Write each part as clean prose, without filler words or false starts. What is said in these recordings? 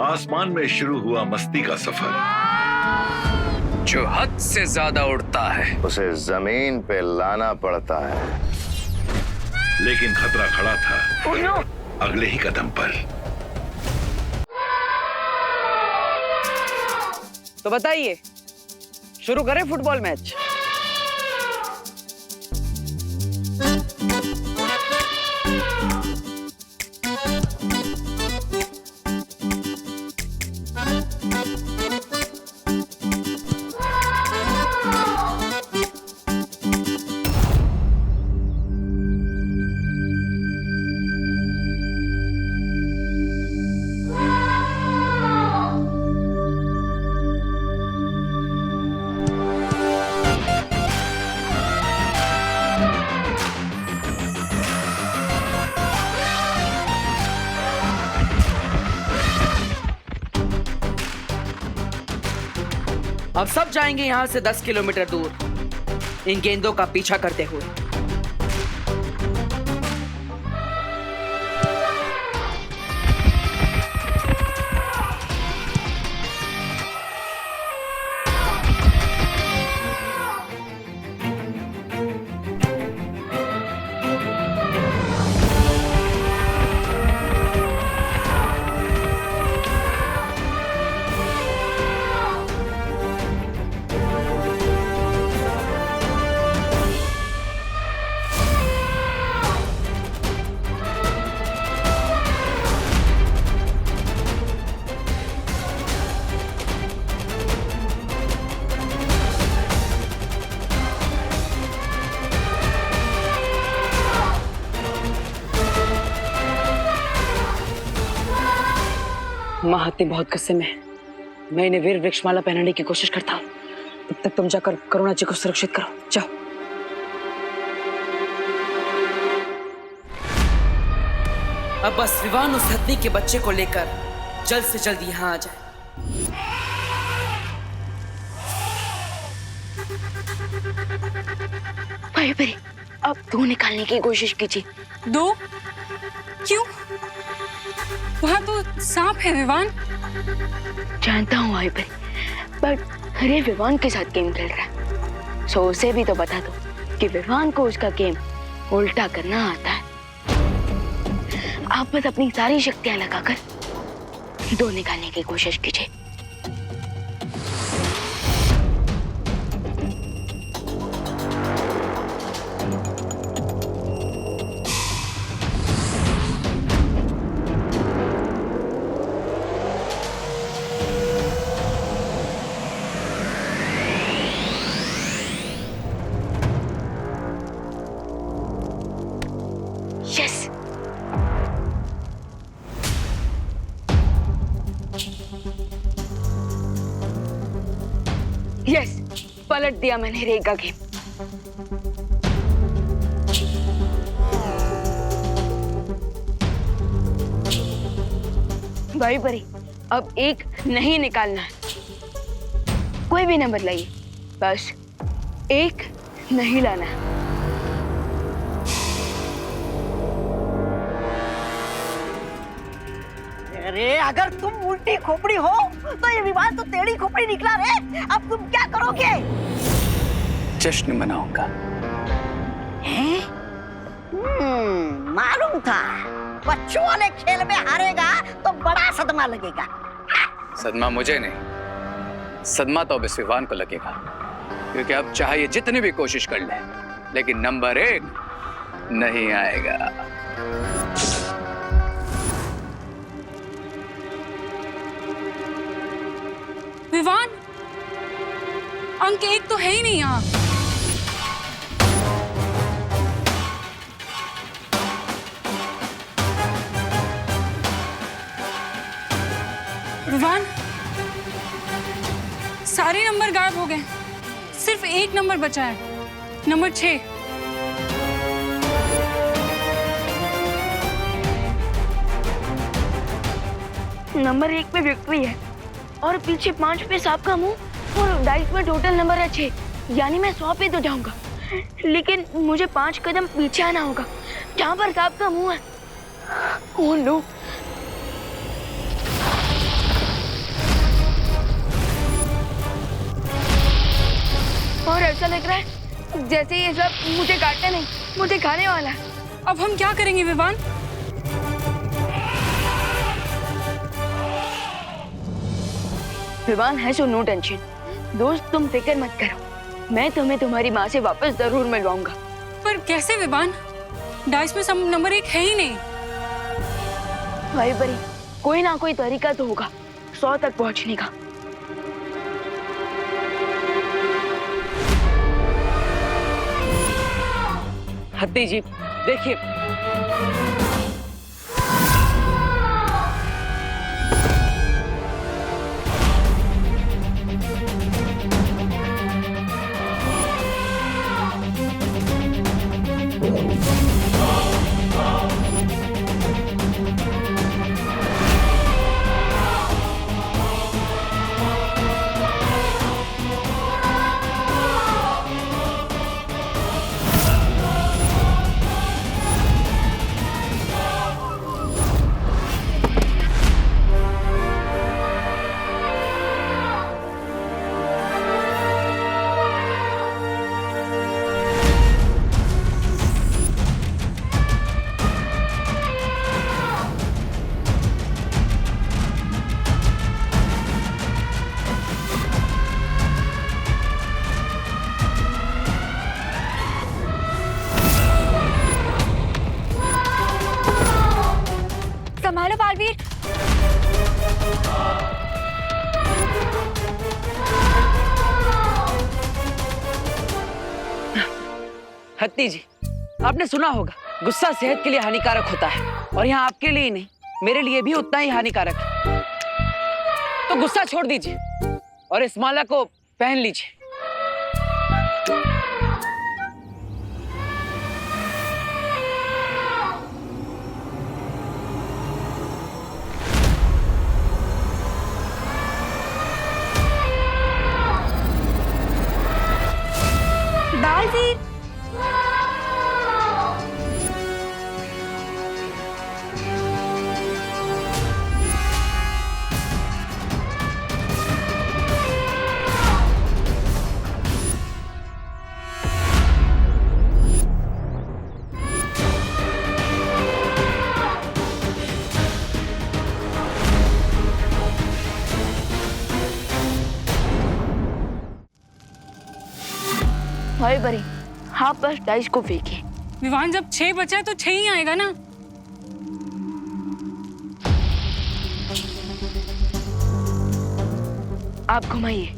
आसमान में शुरू हुआ मस्ती का सफर। जो हद से ज्यादा उड़ता है उसे जमीन पे लाना पड़ता है। लेकिन खतरा खड़ा था अगले ही कदम पर। तो बताइए, शुरू करें फुटबॉल मैच? अब सब जाएंगे यहां से 10 किलोमीटर दूर, इन गेंदों का पीछा करते हुए। माँ हाथी बहुत गुस्से में है। मैं इन्हें वीर वृक्षमाला पहनाने की कोशिश करता हूँ। तब तक तुम जाकर करुणा जी को सुरक्षित करो। जाओ। अब बस विवान उस हथनी के बच्चे को लेकर जल्द से जल्द यहाँ आ जाए। भाई भाई, अब दो निकालने की कोशिश कीजिए। दो? क्यों? वहाँ तो सांप है विवान। जानता हूँ भाई भाई, पर अरे विवान के साथ गेम खेल रहा है, सो उसे भी तो बता दो कि विवान को उसका गेम उल्टा करना आता है। आप बस अपनी सारी शक्तियां लगाकर दो निकालने की कोशिश कीजिए। यस, यस, पलट दिया मैंने रे का गेम। भाई परी, अब एक नहीं निकालना है। कोई भी नंबर लाइए, बस एक नहीं लाना है। अरे अगर तुम उल्टी खोपड़ी हो तो ये विवाद तो टेढ़ी खोपड़ी निकला रे। अब तुम क्या करोगे? जश्न मनाऊंगा। हैं? मालूम था बच्चों वाले खेल में हारेगा तो बड़ा सदमा लगेगा। सदमा मुझे नहीं, सदमा तो अब इस विवान को लगेगा, क्योंकि अब चाहे जितनी भी कोशिश कर ले, लेकिन नंबर 1 नहीं आएगा। विवान, अंक 1 तो है ही नहीं यहाँ। विवान, सारे नंबर गायब हो गए, सिर्फ एक नंबर बचा है, नंबर 6। नंबर 1 पे विक्ट्री है और पीछे 5 पे सांप का मुंह और डाइस में टोटल नंबर है 6, यानी मैं 100 पे तो जाऊंगा, लेकिन मुझे 5 कदम पीछे आना होगा जहाँ पर सांप का मुंह है। Oh no. लग रहा है जैसे ये सब मुझे काटने नहीं, मुझे खाने वाला है। अब हम क्या करेंगे विवान? विवान है सो नो टेंशन। दोस्त तुम फिक्र मत करो, मैं तुम्हें तुम्हारी माँ से वापस जरूर मिलवाऊंगा। पर कैसे विवान? डाइस में सब नंबर 1 है ही नहीं। भाई बड़ी, कोई ना कोई तरीका तो होगा 100 तक पहुंचने का। हत्ती जी देखिए, संभालो बालवीर। हत्ती जी आपने सुना होगा गुस्सा सेहत के लिए हानिकारक होता है, और यहाँ आपके लिए ही नहीं मेरे लिए भी उतना ही हानिकारक है। तो गुस्सा छोड़ दीजिए और इस माला को पहन लीजिए। बालवीर, भाई बड़ी, हाँ बस डाइस को फेंके। विवान जब 6 बचा है तो 6 ही आएगा ना। आप घुमाइए।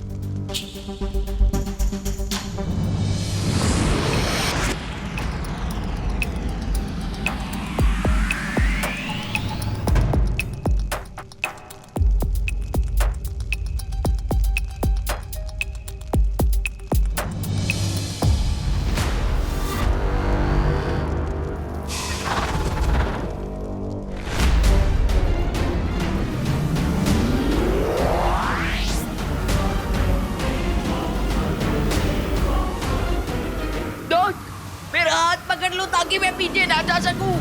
मेरा हाथ पकड़ लो ताकि मैं पीछे ना जा सकूं।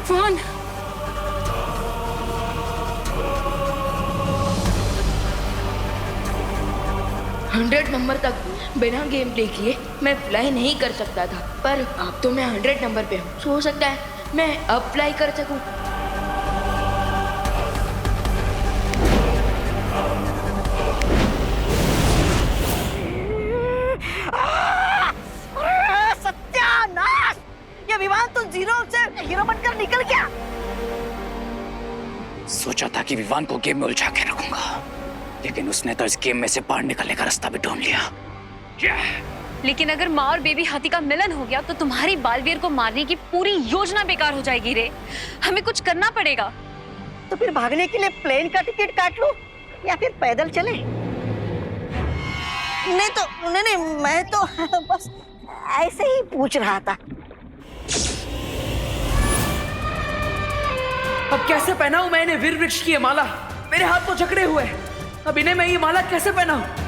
विवान, 100 नंबर तक बिना गेम प्ले किए मैं फ्लाई नहीं कर सकता था, पर अब तो मैं 100 नंबर पे हूँ। हो सकता है मैं अब फ्लाई कर सकूं। सत्यानाश! ये विमान तो 0 से हीरो बनकर निकल गया। सोचा था कि विवान को गेम में उलझा के रखूंगा, लेकिन उसने तो इस गेम में से बाहर निकलने का रास्ता भी ढूंढ लिया। लेकिन अगर माँ और बेबी हाथी का मिलन हो गया तो तुम्हारी बालवीर को मारने की पूरी योजना बेकार हो जाएगी रे। हमें कुछ करना पड़ेगा। तो फिर भागने के लिए प्लेन का टिकट काट लो या फिर पैदल चले। नहीं, मैं तो बस ऐसे ही पूछ रहा था। अब कैसे पहनाऊं मैं इन्हें वीर वृक्ष की ये माला? मेरे हाथ तो जकड़े हुए हैं। अब इन्हें मैं ये माला कैसे पहनाऊं?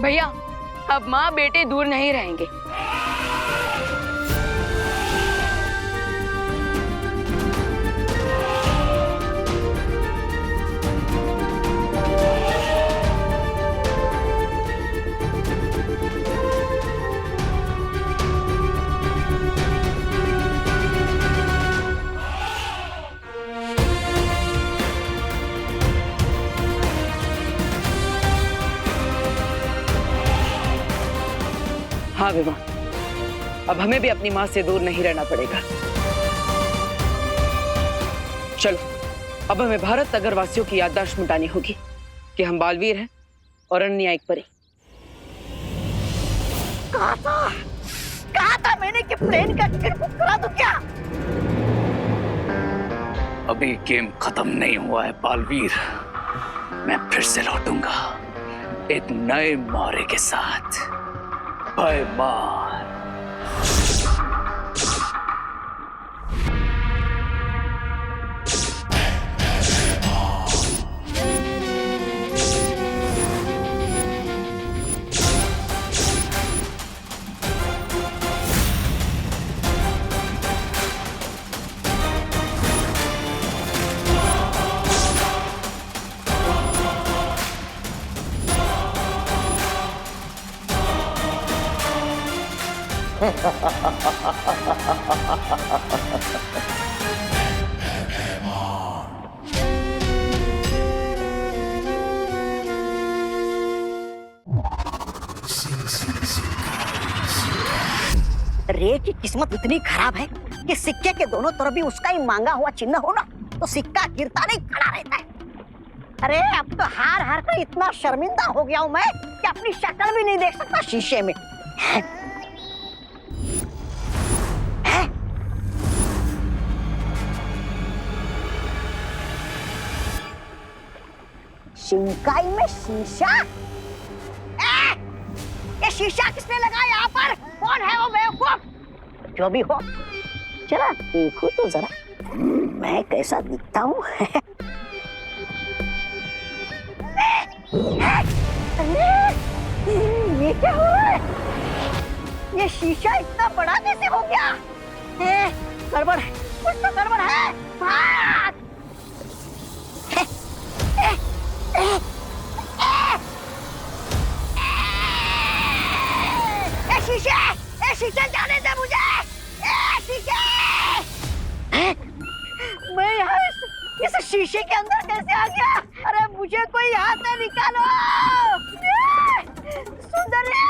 भैया, अब माँ बेटे दूर नहीं रहेंगे। हाँ विमा, अब हमें भी अपनी माँ से दूर नहीं रहना पड़ेगा। चलो, अब हमें भारत नगर वासियों की याददाश्त मिटानी होगी कि हम बालवीर हैं और अन्यायिक परी। कहा था मैंने कि प्लेन का टिकट बुक करा दो क्या? अभी गेम खत्म नहीं हुआ है बालवीर। मैं फिर से लौटूंगा एक नए मौरे के साथ। Bye bye. रे की किस्मत इतनी खराब है कि सिक्के के दोनों तरफ भी उसका ही मांगा हुआ चिन्ह हो ना तो सिक्का गिरता नहीं, खड़ा रहता है। अरे अब तो हार हार कर इतना शर्मिंदा हो गया हूँ मैं कि अपनी शक्ल भी नहीं देख सकता शीशे में। शिंकाई में शीशा? ये शीशा किसने लगाया यहाँ पर? कौन है वो बेवकूफ? जो भी हो, चला देखो तो जरा मैं कैसा दिखता हूँ। ये क्या हो रहा है? ये शीशा इतना बड़ा कैसे हो गया? गड़बड़ है, कुछ तो गड़बड़ है। भाग! शीशे जाने दे मुझे। शीशे! मैं यहाँ इस शीशे के अंदर कैसे आ गया? अरे मुझे कोई यहाँ से निकालो। सुंदरी,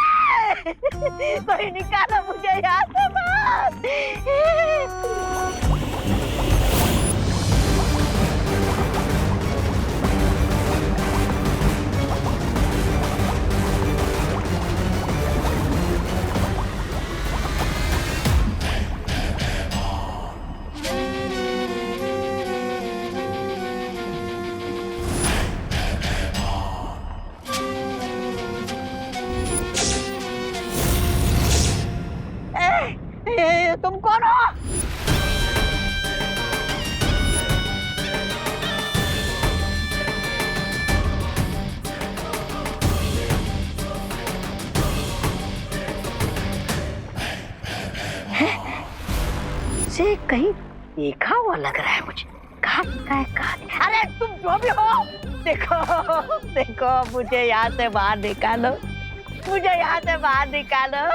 कोई निकालो मुझे यहाँ से बाहर। तुम कौन हो? से कहीं देखा हुआ लग रहा है मुझे। कहाँ? अरे तुम जो भी हो, देखो देखो मुझे यहाँ से बाहर निकालो, मुझे यहाँ से बाहर निकालो।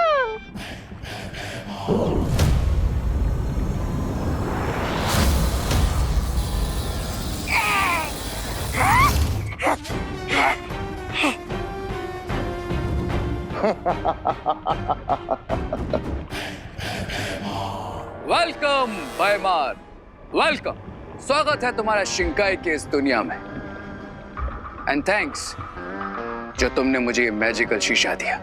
वेलकम बायमार, वेलकम। स्वागत है तुम्हारा शिंकाई की इस दुनिया में। एंड थैंक्स जो तुमने मुझे ये मैजिकल शीशा दिया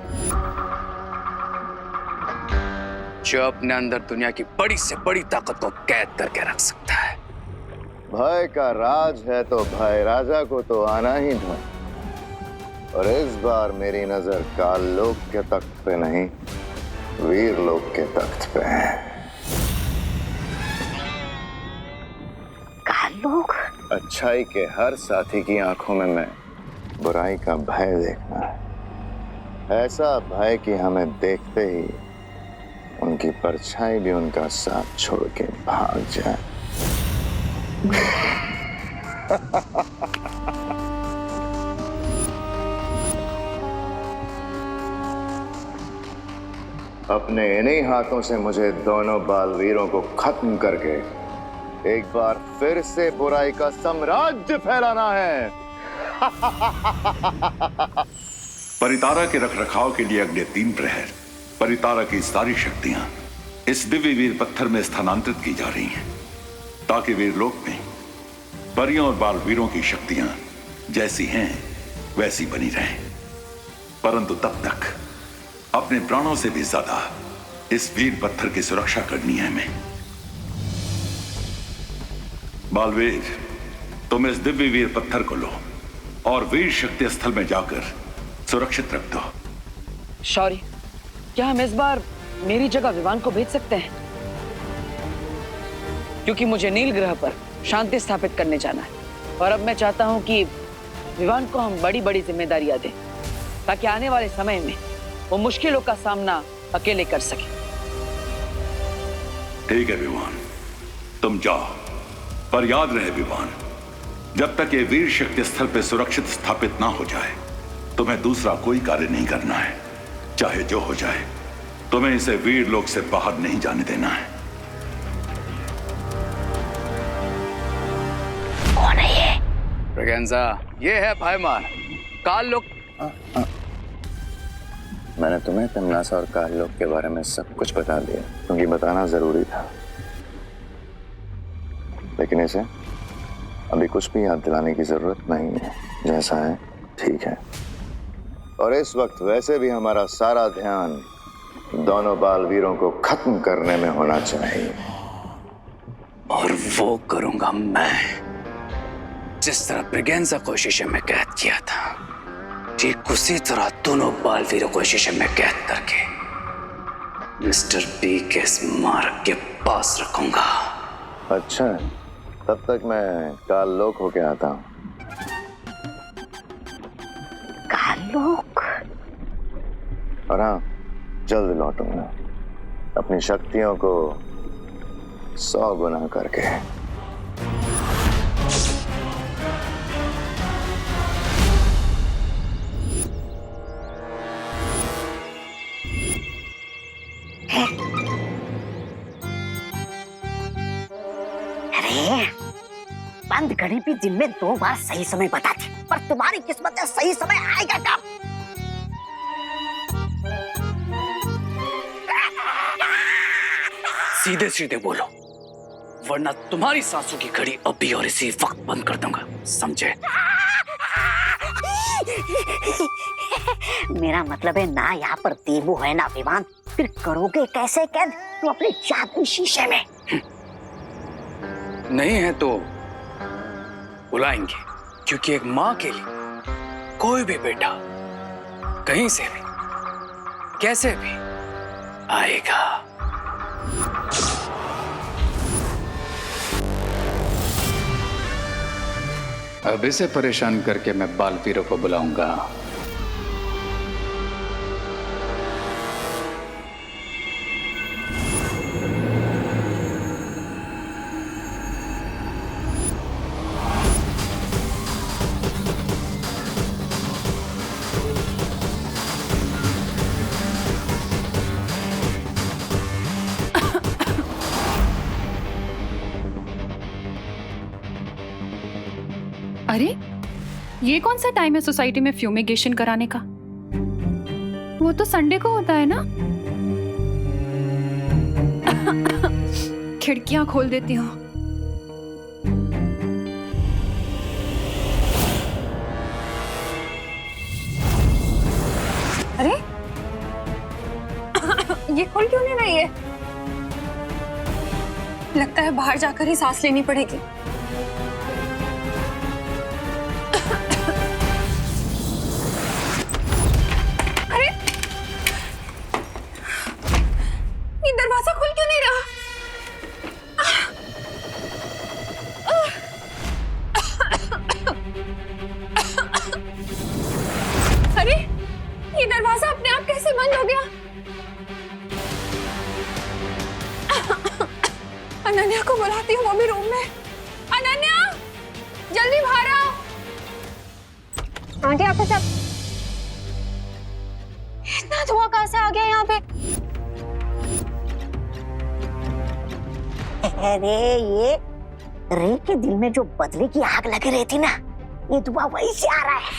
जो अपने अंदर दुनिया की बड़ी से बड़ी ताकत को कैद करके रख सकता है। भय का राज है तो भय राजा को तो आना ही था। और इस बार मेरी नजर काल लोक के तख्त पे नहीं, वीर लोक के तख्त पे है। काल लोक? अच्छाई के हर साथी की आंखों में मैं बुराई का भय देखना है। ऐसा भय कि हमें देखते ही उनकी परछाई भी उनका साथ छोड़ के भाग जाए। अपने इन्हीं हाथों से मुझे दोनों बालवीरों को खत्म करके एक बार फिर से बुराई का साम्राज्य फैलाना है। परितारा के रखरखाव के लिए अगले 3 प्रहर परितारा की सारी शक्तियां इस दिव्य वीर पत्थर में स्थानांतरित की जा रही हैं, ताकि वीरलोक में परियों और बालवीरों की शक्तियां जैसी हैं वैसी बनी रहें। परंतु तब तक अपने प्राणों से भी ज्यादा इस वीर पत्थर की सुरक्षा करनी है हमें। बालवीर, तुम इस दिव्य वीर पत्थर को लो और वीर शक्ति स्थल में जाकर सुरक्षित रख दो। शौर्य, क्या हम इस बार मेरी जगह विवान को भेज सकते हैं? क्योंकि मुझे नील ग्रह पर शांति स्थापित करने जाना है और अब मैं चाहता हूं कि विवान को हम बड़ी बड़ी जिम्मेदारियां दें, ताकि आने वाले समय में वो मुश्किलों का सामना अकेले कर सके। ठीक है विवान, तुम जाओ, पर याद रहे विवान, जब तक ये वीर शक्ति स्थल पे सुरक्षित स्थापित ना हो जाए तुम्हें दूसरा कोई कार्य नहीं करना है। चाहे जो हो जाए, तुम्हें इसे वीर लोक से बाहर नहीं जाने देना है। कौन है ये? ब्रिगेंजा, ये है भाईमान काल लोक। मैंने तुम्हें तमनासा और काललोक के बारे में सब कुछ बता दिया, क्योंकि बताना जरूरी था। लेकिन इसे अभी कुछ भी याद दिलाने की जरूरत नहीं है। जैसा है ठीक है। और इस वक्त वैसे भी हमारा सारा ध्यान दोनों बालवीरों को खत्म करने में होना चाहिए। और वो करूंगा मैं, जिस तरह ब्रिगेंजा को शीशे में कैद किया था, ठीक उसी तरह दोनों बालवीरों को शीशे में कैद करके मिस्टर बी के स्मारक के पास रखूंगा। अच्छा, तब तक मैं काललोक होके आता हूँ। काललोक? और हाँ, जल्द लौटूंगा अपनी शक्तियों को 100 गुना करके। अरे, बंद घड़ी भी दिन में 2 बार सही समय बता दी, पर तुम्हारी किस्मत में सही समय आएगा कब? सीधे सीधे बोलो, वरना तुम्हारी सांसों की घड़ी अभी और इसी वक्त बंद कर दूंगा, समझे? मेरा मतलब है ना यहाँ पर देवू है ना विमान, फिर करोगे कैसे कैद तुम अपने जादुई शीशे में? नहीं है तो बुलाएंगे, क्योंकि एक माँ के लिए कोई भी बेटा कहीं से भी कैसे भी आएगा। अब इसे परेशान करके मैं बालवीरों को बुलाऊंगा। अरे, ये कौन सा टाइम है सोसाइटी में फ्यूमिगेशन कराने का? वो तो संडे को होता है ना। खिड़कियां खोल देती हूँ। अरे, ये खोल क्यों नहीं रही है? लगता है बाहर जाकर ही सांस लेनी पड़ेगी। दरवाजा खुल क्यों नहीं रहा? अरे, ये दरवाजा अपने आंटी आपको सब इतना धुआं कहाँ से आ गया यहाँ पे? अरे ये रे के दिल में जो बदले की आग लगी रहती ना, ये धुआं वहीं से आ रहा है।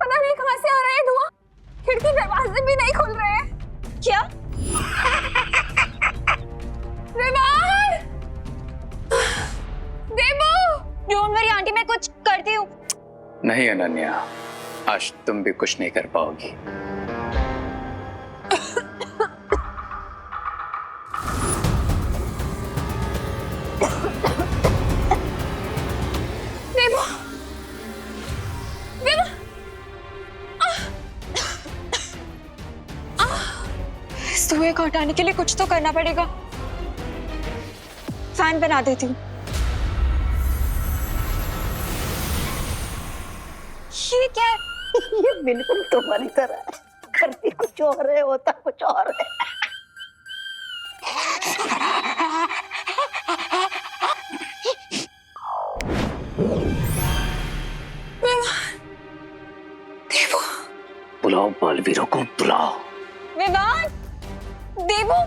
पता नहीं कहाँ से आ रहा है धुआं। खिड़की दरवाजे भी नहीं खुल रहे हैं। क्या? विवान! देबू! डोंट वरी आंटी, मैं कुछ करती हूँ। नहीं अनन्या, आज तुम भी कुछ नहीं कर पाओगी। देबू! देबू! इस धुएं को हटाने के लिए कुछ तो करना पड़ेगा। फैन बना देती हूँ। ये क्या है? ये बिल्कुल तुम्हारी तरह है, करती कुछ और है, होता कुछ और है। देबू! बुलाओ बालवीरों को, बुलाओ। विवान! देबू!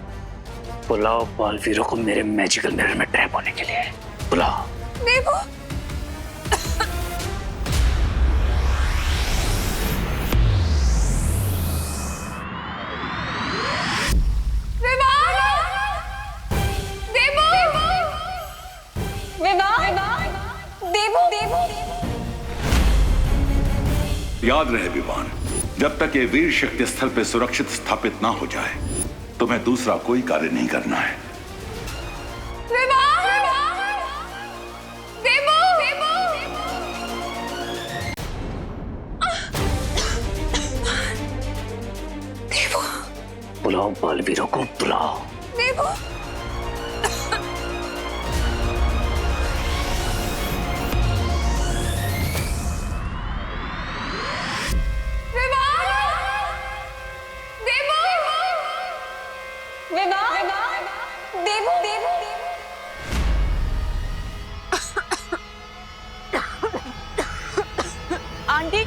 बुलाओ बालवीरों को मेरे मैजिकल मिरर में ट्रैप होने के लिए। बुलाओ। देबू! याद रहे विवान, जब तक ये वीर शक्ति स्थल पे सुरक्षित स्थापित ना हो जाए, तुम्हें दूसरा कोई कार्य नहीं करना है। बुलाओ बालवीरों को, बुलाओ। आंटी!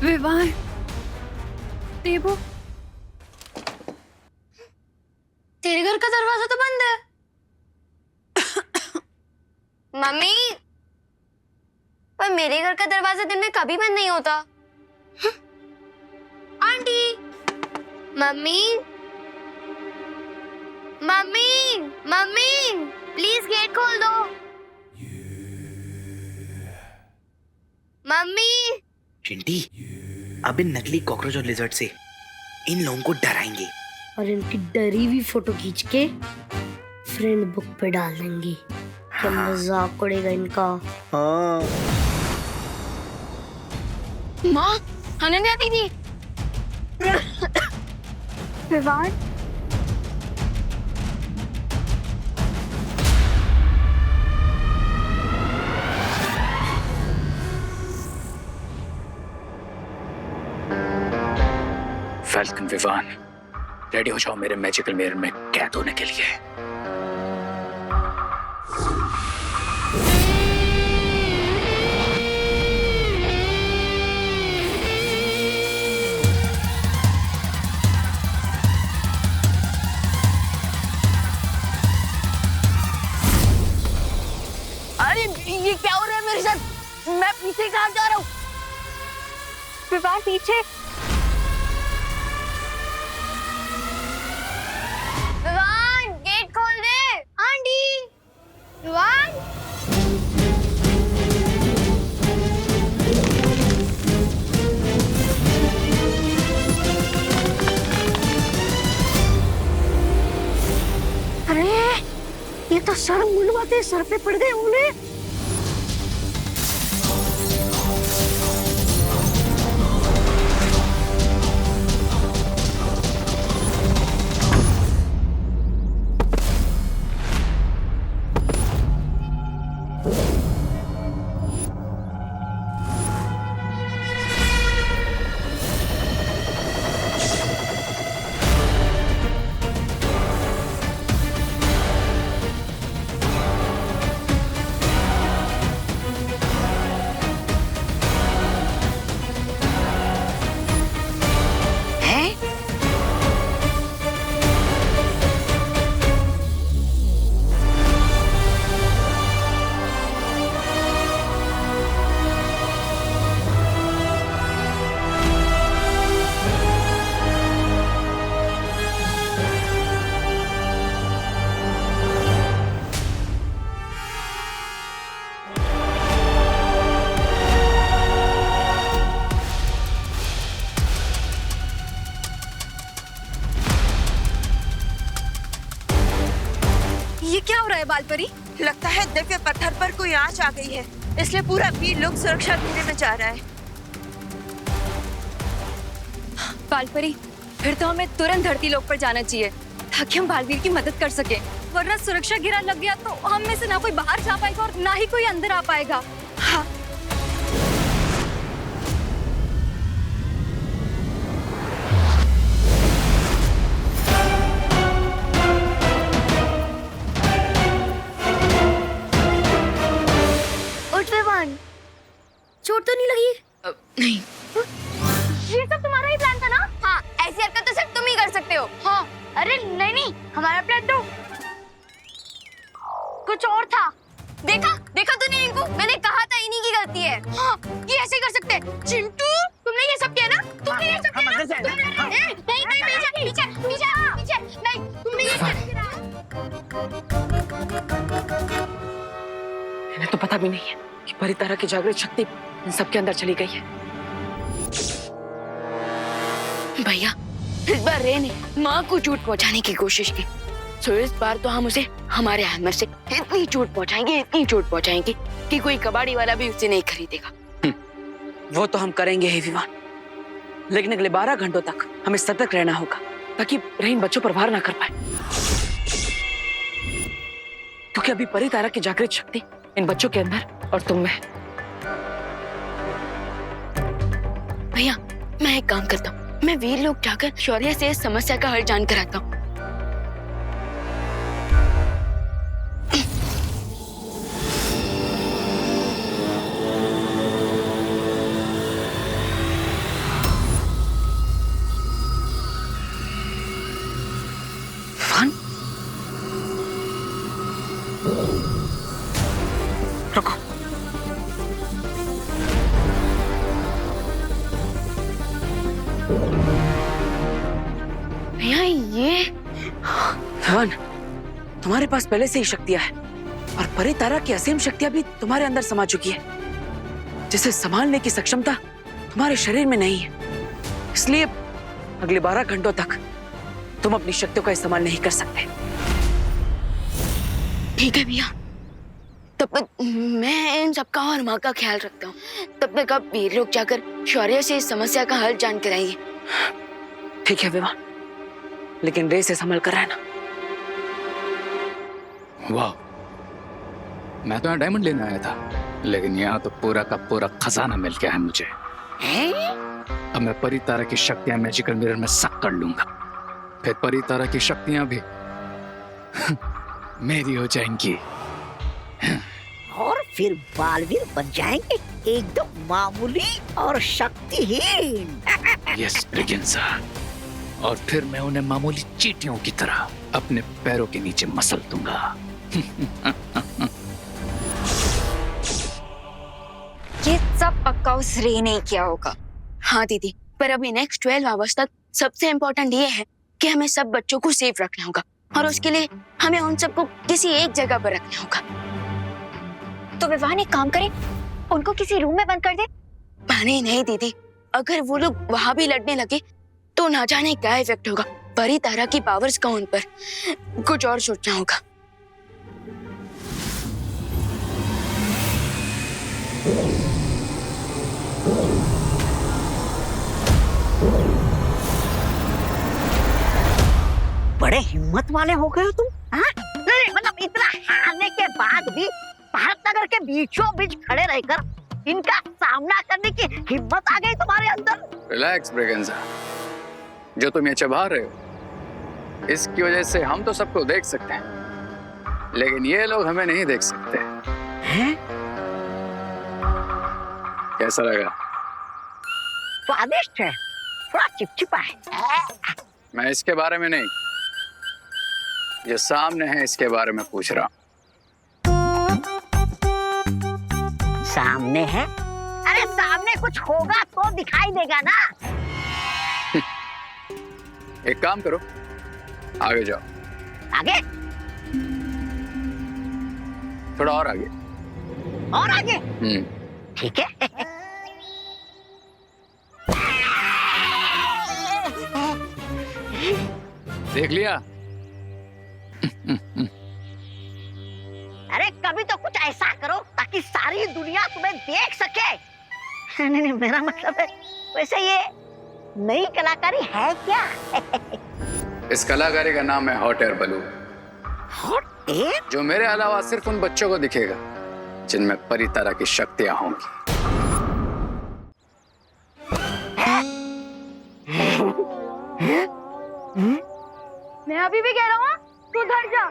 विवान, देबू, तेरे घर का दरवाजा तो बंद है। मम्मी, पर मेरे घर का दरवाजा दिन में कभी बंद नहीं होता। Aunty! Mummy! Mummy! Mummy! Please get खोल दो। मम्मी! चिंटी, अब इन नकली कॉकरोच और लिजर्ड से इन लोगों को डराएंगे और इनकी डरी हुई फोटो खींच के फ्रेंड बुक पे डाल देंगे। क्या मजाक उड़ेगा इनका। हाँ। माँ, अनन्या दीदी। विवान! फैल्कन, विवान, रेडी हो जाओ मेरे मैजिकल मिरर में कैद होने के लिए। अरे ये क्या हो रहा है मेरे साथ? मैं पीछे कहाँ जा रहा हूँ? विवान पीछे। विवान, गेट खोल दे। आंटी! विवान! अरे ये तो सर मुंडवाते सर पे पड़ गए उन्हें। ये क्या हो रहा है बालपरी? लगता है दिव्य पत्थर पर कोई आंच आ गई है, इसलिए पूरा वीर लोग सुरक्षा घेरे में जा रहा है। बालपरी, फिर तो हमें तुरंत धरती लोक पर जाना चाहिए ताकि हम बालवीर की मदद कर सके, वरना सुरक्षा घेरा लग गया तो हम में से ना कोई बाहर जा पाएगा और ना ही कोई अंदर आ पाएगा। हाँ। उठ विवान, चोट तो नहीं लगी? नहीं। ये सब तुम्हारा ही प्लान था ना? हाँ, ऐसी हरकत तो सिर्फ तुम ही कर सकते हो। हाँ, अरे नहीं, हमारा प्लान तो कुछ और था। देखा तूने इनको? मैंने कहा था इन्हीं की गलती है। हाँ, ये ऐसे ही कर सकते हैं। चिंटू, तुमने ये सब किया ना? तुमने ये सब किया ना? नहीं, पीछे, नहीं, तुमने ये सब किया। इन्हें तो पता भी नहीं है कि परितारा की जागृत शक्ति इन सबके अंदर चली गई है। भैया, इस बार रे ने माँ को चोट पहुँचाने की कोशिश की, तो इस बार तो हम उसे हमारे हैमर से इतनी चोट पहुँचाएंगे कि कोई कबाड़ी वाला भी उसे नहीं खरीदेगा। वो तो हम करेंगे ही विवान, लेकिन अगले 12 घंटों तक हमें सतर्क रहना होगा ताकि रे इन बच्चों पर वार ना कर पाए, क्योंकि अभी परितारा की जागृत शक्ति इन बच्चों के अंदर और तुम में। भैया, मैं एक काम करता हूँ, मैं वीर लोग जाकर शौर्य से इस समस्या का हल जानकर आता हूँ। रुको, भैया ये धवन, तुम्हारे पास पहले से ही शक्तियां हैं और परितारा की असीम शक्तियां भी तुम्हारे अंदर समा चुकी है, जिसे संभालने की सक्षमता तुम्हारे शरीर में नहीं है। इसलिए अगले 12 घंटों तक तुम अपनी शक्तियों का इस्तेमाल नहीं कर सकते। ठीक है भैया, तब तक मैं इन सबका और माँ का ख्याल रखता हूँ। तब तक आप वीर लोग जाकर शौर्य से इस समस्या का हल जान कर आइए। ठीक है विवान, लेकिन रे से संभल कर रहना। वाह, मैं तो यहाँ डायमंड लेने आया था, लेकिन यहाँ तो पूरा का पूरा खजाना मिल गया है मुझे। अब मैं परितारा की शक्तियां मैजिकल मिरर में सक कर लूंगा, फिर परितारा की शक्तियां भी मेरी हो जाएंगी। और फिर बालवीर बन जाएंगे एकदम मामूली और शक्तिहीन। यस ब्रिगेंजा, और फिर मैं उन्हें मामूली चींटियों की तरह अपने पैरों के नीचे मसल दूंगा। ये सब पक्का उस रे ने किया होगा। हाँ दीदी, पर अभी नेक्स्ट 12 आवर्स तक सबसे इम्पोर्टेंट ये है कि हमें सब बच्चों को सेफ रखना होगा, और उसके लिए हमें उन सबको किसी एक जगह पर रखना होगा। तो विवान एक काम करें, उनको किसी रूम में बंद कर दे। नहीं दीदी, अगर वो लोग वहां भी लड़ने लगे तो ना जाने क्या इफेक्ट होगा। परितारा की पावर्स का उन पर कुछ और सोचना होगा। बड़े हिम्मत वाले हो गए हो तुम। हाँ? नहीं, मतलब इतना हारने के बाद भी भारत नगर के बीचों बीच खड़े रहकर इनका सामना करने की हिम्मत आ गई तुम्हारे अंदर। रिलैक्स ब्रिगेंजा, जो तुम ये चबा रहे हो इसकी वजह से हम तो सबको देख सकते हैं, लेकिन ये लोग हमें नहीं देख सकते हैं? कैसा लगा? स्वादिष्ट है, थोड़ा चिपचिपा है। मैं इसके बारे में नहीं, ये सामने है इसके बारे में पूछ रहा हूँ। सामने है? अरे सामने कुछ होगा तो दिखाई देगा ना। एक काम करो, आगे जाओ। आगे? थोड़ा और आगे। और आगे? ठीक है। देख लिया? अरे कभी तो कुछ ऐसा करो ताकि सारी दुनिया तुम्हें देख सके। नहीं नहीं, मेरा मतलब है वैसे ये नई कलाकारी है क्या? इस कलाकारी का नाम है hot air balloon, hot air? जो मेरे अलावा सिर्फ उन बच्चों को दिखेगा जिनमें परी तरह की शक्तियां होंगी। मैं अभी भी कह रहा हूँ तू उधर जा,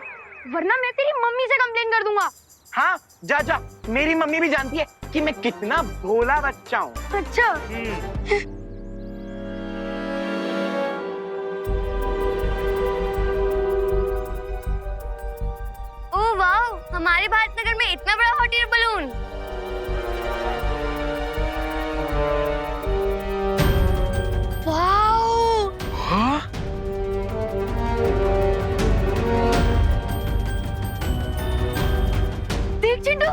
वरना मैं तेरी मम्मी से कंप्लेन कर दूंगा। हाँ जा जा, मेरी मम्मी भी जानती है कि मैं कितना भोला बच्चा हूँ। अच्छा। ओह वाह, हमारे भारत नगर में इतना बड़ा हॉट एयर बलून। वाओ। हाँ? देख चिंटू,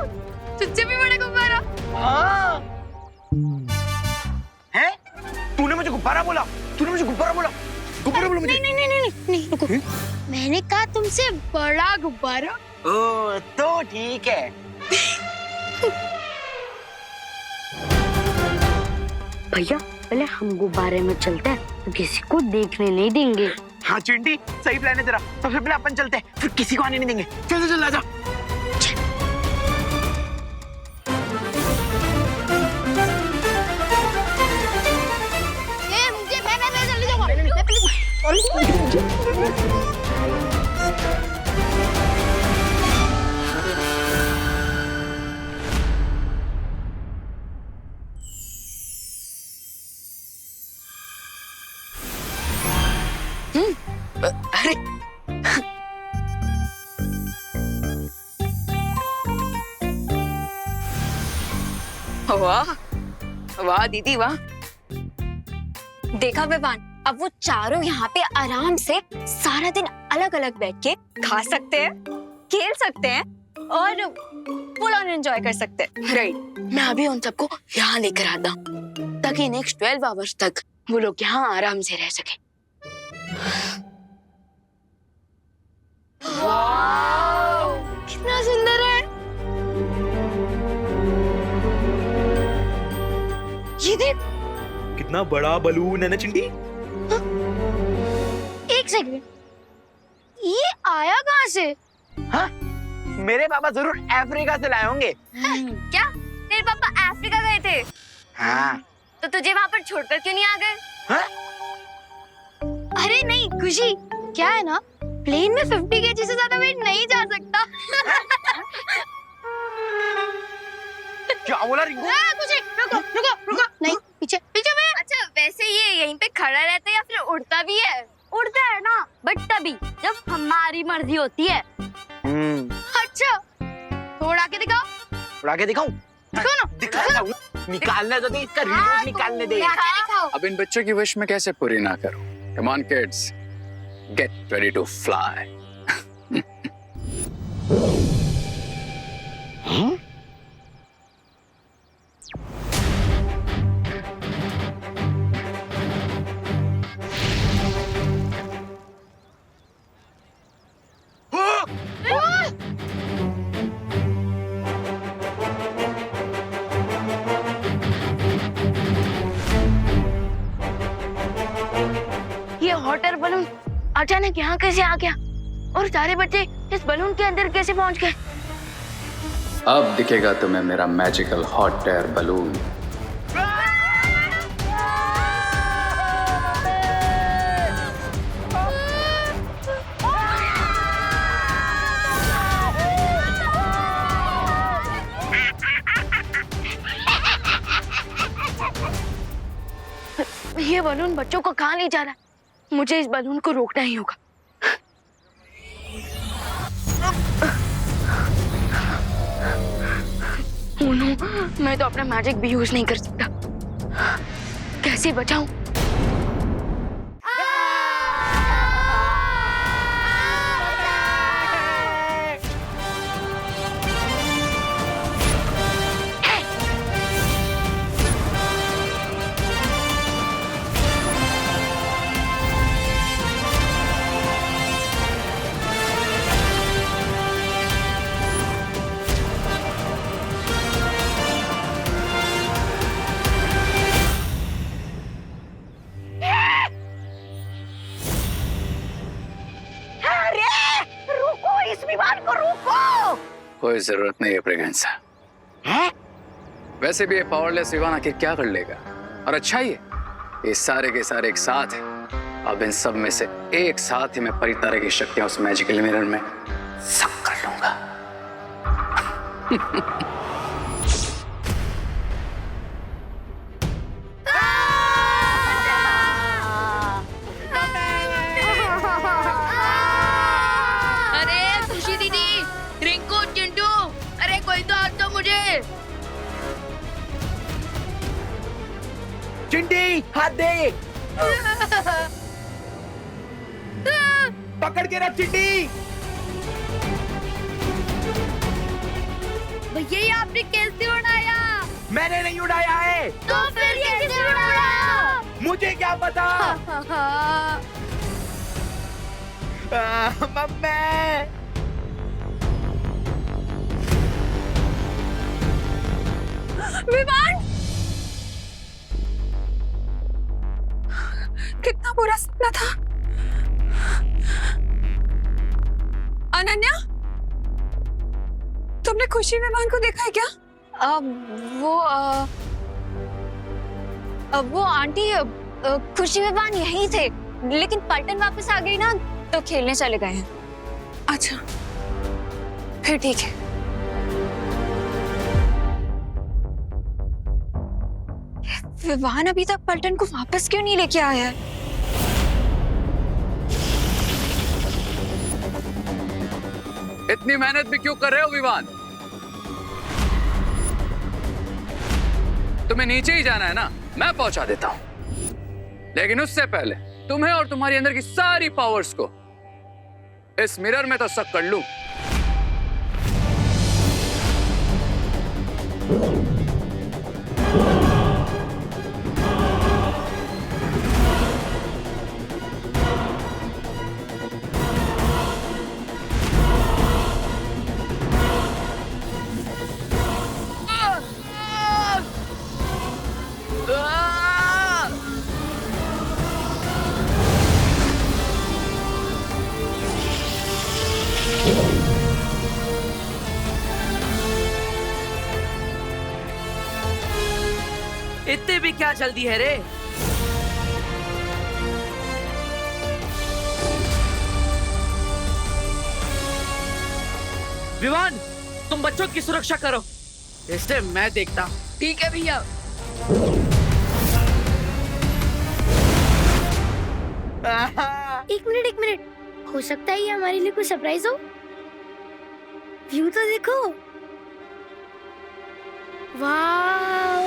तुझसे भी बड़ा गुब्बारा। हाँ। हैं? तूने मुझे गुब्बारा बोला? तूने मुझे गुब्बारा बोला? गुब्बारा बोला मुझे? नहीं रुको, मैंने कहा तुमसे बड़ा गुब्बारा। ओ तो ठीक है। भैया पहले हम गुब्बारे में चलते हैं तो किसी को देखने नहीं देंगे। हाँ चिंटी, सही प्लान है तेरा। सबसे पहले अपन चलते हैं, फिर किसी को आने नहीं देंगे। चल चल आजा। मैं जल्दी जाऊंगा। अरे वाह वाह दीदी वाह। देखा विवान, अब वो चारों यहाँ पे आराम से सारा दिन अलग अलग बैठ के खा सकते हैं, खेल सकते हैं और फुल ऑन एंजॉय कर सकते हैं। राइट, मैं अभी उन सबको यहाँ लेकर आता हूँ ताकि नेक्स्ट 12 आवर्स तक वो लोग यहाँ आराम से रह सके। कितना सुंदर है ये, देख कितना बड़ा बलून है ना चिंटी। एक सेकंड, ये आया कहाँ से? हाँ, मेरे पापा जरूर अफ्रीका से लाए होंगे। क्या तेरे पापा अफ्रीका गए थे? हाँ। तो तुझे वहाँ पर छोड़कर क्यों नहीं आ गए? हाँ? अरे नहीं खुशी, क्या है ना, प्लेन में 50 kg से ज्यादा वेट नहीं जा सकता। क्या बोला रिंकू? कुछ रुको रुको रुको, नहीं पीछे पीछे में। अच्छा वैसे ये यहीं पे खड़ा रहता है या फिर उड़ता भी है? उड़ता है ना, बट तभी जब हमारी मर्जी होती है। अच्छा तो उड़ा के दिखाओ। उड़ा के दिखाऊं? दिखा निकालने तो दे, इसका रिमोट निकालने दे। दिखाओ। अब इन बच्चों की विश में कैसे पूरी ना करूं? Come on kids, get ready to fly. ये हॉट एयर बलून अचानक यहाँ कैसे आ गया और सारे बच्चे इस बलून के अंदर कैसे पहुँच गए? अब दिखेगा तुम्हें मेरा मैजिकल हॉट एयर बलून। ये बलून बच्चों को कहाँ ले जा रहा है? मुझे इस बलून को रोकना ही होगा। ओह नो, मैं तो अपना मैजिक भी यूज नहीं कर सकता। कैसे बचाऊं? तो रुको। कोई जरूरत नहीं है ब्रिगेंसा। है? वैसे भी ये पावरलेस विवान आखिर क्या कर लेगा? और अच्छा ही है, ये सारे के सारे एक साथ हैं। अब इन सब में से एक साथ ही मैं परितारा की शक्तियां उस मैजिकल मिरर में सब कर लूंगा। अरे खुशी दीदी, रिंकू, चिंटू, अरे कोई तो हाथ दो मुझे। चिंटी हाथ दे। पकड़ के रख चिंटी। भैया ये आपने कैसे उड़ाया? मैंने नहीं उड़ाया है। तो फिर कैसे उड़ाया? मुझे क्या पता। मम्मी। विवान, कितना बुरा सपना था। अनन्या, तुमने खुशी विवान को देखा है क्या? वो आंटी, खुशी विवान यहीं थे, लेकिन पलटन वापस आ गई ना, तो खेलने चले गए हैं। अच्छा, फिर ठीक है। विवान अभी तक पलटन को वापस क्यों नहीं लेके आया है? इतनी मेहनत भी क्यों कर रहे हो विवान? तुम्हें नीचे ही जाना है ना, मैं पहुंचा देता हूं। लेकिन उससे पहले तुम्हें और तुम्हारी अंदर की सारी पावर्स को इस मिरर में तो सक कर लूं। इतने भी क्या जल्दी है रे? विवान, तुम बच्चों की सुरक्षा करो, इससे मैं देखता हूँ। ठीक है भैया। एक मिनट, हो सकता है ये हमारे लिए कोई सरप्राइज हो। व्यू तो देखो, वाव।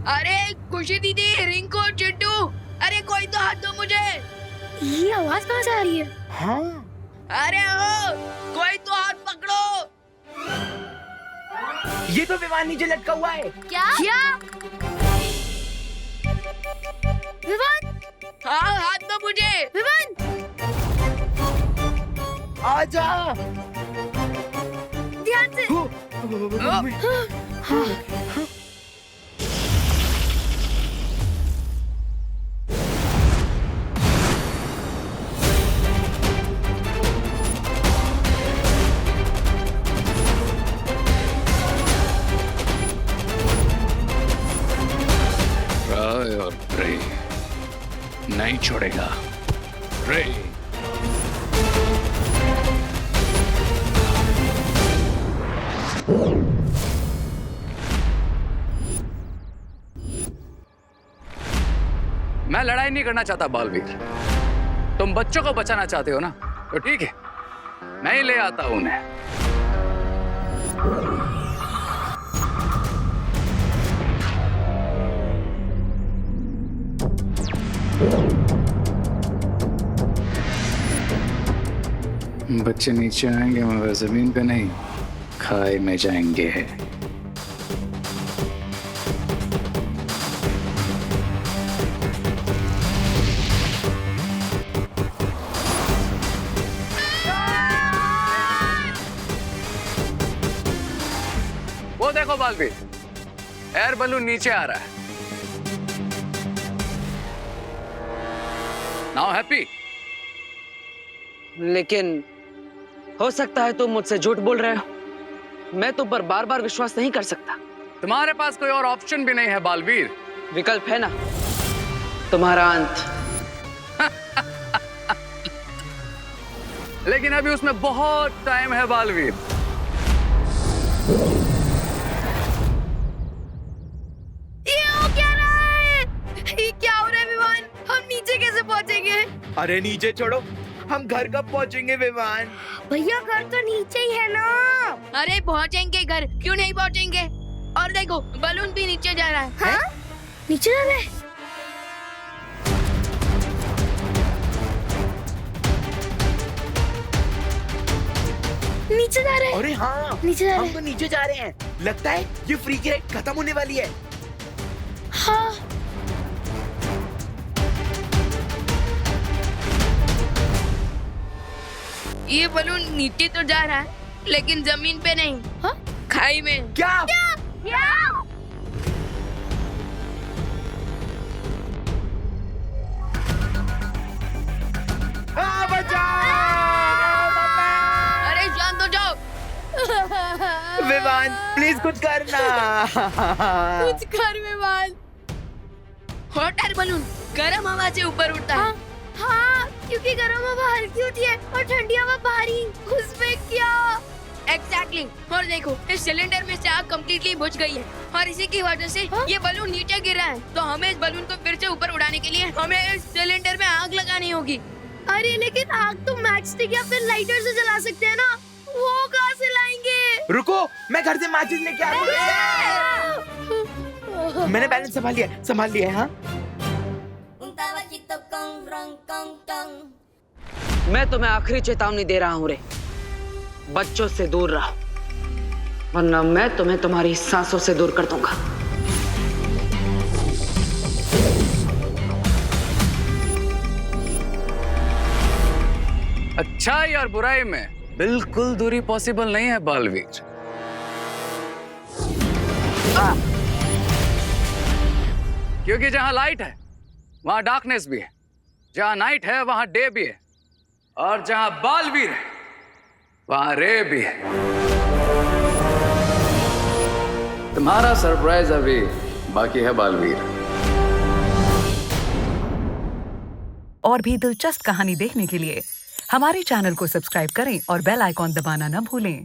अरे खुशी दीदी, रिंकू, चिंटू, अरे कोई तो हाथ दो मुझे। ये आवाज कहाँ से आ रही है? हाँ। अरे ओ, कोई तो हाथ पकड़ो। ये तो विमान नीचे लटका हुआ है। क्या? विवान, हाँ हाथ दो मुझे। विवान, आजा। ध्यान से। और प्रे नहीं छोड़ेगा। प्रे। मैं लड़ाई नहीं करना चाहता बालवीर। तुम बच्चों को बचाना चाहते हो ना, तो ठीक है, मैं ही ले आता हूं उन्हें। बच्चे नीचे आएंगे मगर जमीन पे नहीं, खाई में जाएंगे। वो देखो बालवीर, एयर बलून नीचे आ रहा है। Now happy? लेकिन हो सकता है तुम मुझसे झूठ बोल रहे हो। मैं तुम पर बार बार विश्वास नहीं कर सकता। तुम्हारे पास कोई और ऑप्शन भी नहीं है बालवीर। विकल्प है ना, तुम्हारा अंत। लेकिन अभी उसमें बहुत टाइम है बालवीर। क्या हो रहा है विमान? हम नीचे कैसे पहुंचेंगे? अरे नीचे छोड़ो, हम घर कब पहुंचेंगे विमान? भैया घर तो नीचे ही है ना। अरे पहुंचेंगे घर, क्यों नहीं पहुंचेंगे? और देखो बलून भी नीचे जा रहा है। हाँ? नीचे जा रहा है? नीचे जा रहे हैं। अरे हाँ, नीचे जा रहे हम हैं। तो नीचे जा रहे हैं। लगता है ये फ्री की राइड खत्म होने वाली है। हाँ। ये बलून नीचे तो जा रहा है, लेकिन जमीन पे नहीं। हाँ? खाई में। क्या? अरे शांत हो जाओ। विमान प्लीज कुछ करना। कुछ कर विमान। हॉट एयर बलून गर्म हवा से ऊपर उड़ता है। हाँ, क्योंकि गर्म हवा हल्की होती है और ठंडी हवा भारी। उसमें क्या? एग्जैक्टली। और देखो इस सिलेंडर में से आग कम्प्लीटली बुझ गई है और इसी की वजह से ये बलून नीचे गिर रहा है। तो हमें इस बलून को फिर से ऊपर उड़ाने के लिए हमें इस सिलेंडर में आग लगानी होगी। अरे लेकिन आग तो मैच स्टिक या फिर लाइटर से जला सकते हैं ना, वो कहाँ से लाएंगे? रुको, मैं घर से माचिस लेके आता हूँ। मैंने बैलेंस संभाल लिया है। हाँ, मैं तुम्हें आखिरी चेतावनी दे रहा हूं रे, बच्चों से दूर रहो, वरना मैं तुम्हें तुम्हारी सांसों से दूर कर दूंगा। अच्छाई और बुराई में बिल्कुल दूरी पॉसिबल नहीं है बालवीर। क्योंकि जहां लाइट है वहां डार्कनेस भी है, जहां नाइट है वहां डे भी है, और जहां बालवीर है वहां रे भी है। तुम्हारा सरप्राइज अभी बाकी है बालवीर। और भी दिलचस्प कहानी देखने के लिए हमारे चैनल को सब्सक्राइब करें और बेल आइकॉन दबाना न भूलें।